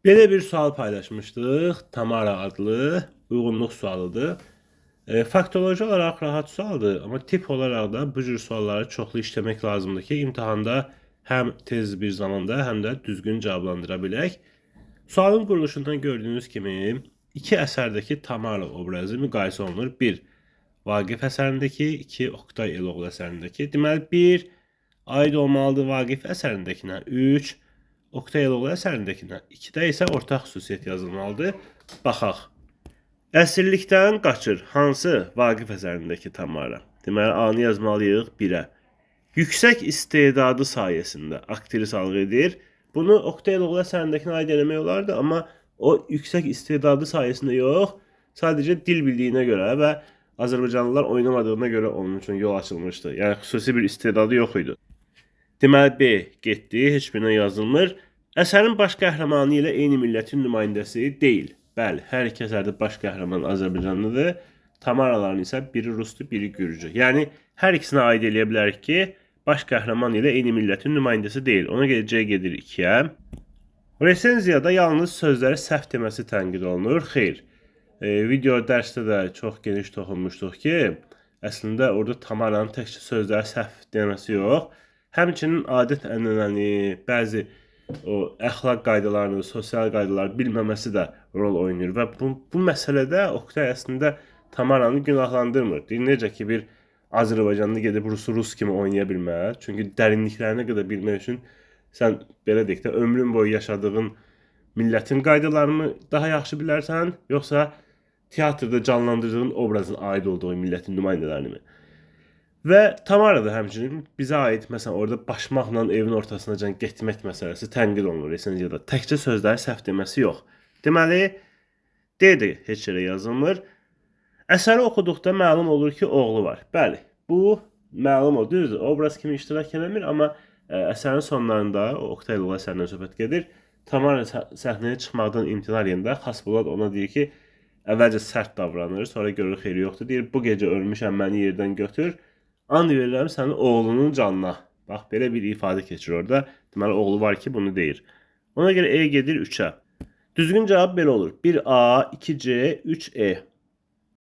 Belə bir sual paylaşmışdıq. Tamara adlı uyğunluq sualıdır. Faktoloji olaraq rahat sualdır, amma tip olaraq da bu cür sualları çoxlu işləmək lazımdır ki, imtahanda həm tez bir zamanda, həm də düzgün cavablandıra bilək. Sualın quruluşundan gördüyünüz kimi iki əsərdəki Tamara obrazı müqayisə olunur. 1. Vaqif əsərindəki, 2. Oktay Eloğlu əsərindəki. Deməli, 1 aid olmalıdır Vaqif əsərindəkinə, 3 Oktay Eloğlu əsərindəkinə, 2-də isə ortaq xüsusiyyət yazılmalıdır. Baxaq. Əsirlikdən qaçır. Hansı Vaqif əsərindəki Tamara? Deməli, A-nı yazmalıyıq 1-ə. Yüksək istedadı sayəsində aktrisalıq edir. Bunu Oktay Eloğlu əsərindəkinə aid eləmək olardı, amma o yüksək istedadı sayəsində yox, sadəcə dil bildiyinə görə və Azərbaycanlılar oynamadığına görə onun üçün yol açılmışdı. Yəni, xüsusi bir istedadı yox idi. Deməli, B getdi, heç birinə yazılmır. Əsərin baş qəhrəmanı ilə eyni millətin nümayəndəsi deyil. Bəli, hər iki əsərdə baş qəhrəman Azərbaycanlıdır. Tamaraların isə biri rusdur, biri gürcü. Yəni, hər ikisinə aid eləyə bilərik ki, baş qəhrəman ilə eyni millətin nümayəndəsi deyil. Ona görə C gedir 2-yə. Resenziyada yalnız sözləri səhv deməsi tənqid olunur. Xeyr. Video dərsdə də çox geniş toxunmuşduq ki, əslində orada Tamaranın təkcə sözləri səhv deməsi yox, həmçinin adət-ənənəni, bəzi o əxlaq qaydalarını, sosial qaydaları bilməməsi də rol oynayır və bu məsələdə Oktay əslində Tamaranı günahlandırmır. Deyir, necə ki, bir Azərbaycanlı gedib rus kimi oynaya bilməz. Çünki dərinliklərinə qədər bilmək üçün sən belə deyək də ömrün boyu yaşadığın millətin qaydalarını daha yaxşı bilərsən, yoxsa teatrda canlandırdığın obrazın aid olduğu millətin nümayəndələrini mi? Və Tamara da həmçinin bizə aid, məsələn, orada başmaqla evin ortasına getmək məsələsi tənqid olunur resenziyada. Təkcə sözləri səhv deməsi yox. Deməli, D-də heç yerə yazılmır. Əsəri oxuduqda məlum olur ki, oğlu var. Bəli, bu məlum olur. Düzdür, obraz kimi iştirak eləmir, amma əsərin sonlarında, o Oktay Eloğlu əsərindən söhbət gedir, Tamara səhnəyə çıxmaqdan imtina edəndə Xaspolat ona deyir ki, əvvəlcə sərt davranır, sonra görür xeyri yoxdur. Deyir, bu gecə ölmüşəm, məni yerdən götür. And verirəm sənin oğlunun canına. Bax, belə bir ifadə keçir orada. Deməli, oğlu var ki, bunu deyir. Ona görə E gedir 3-ə. Düzgün cavab belə olur. 1A, 2C, 3E.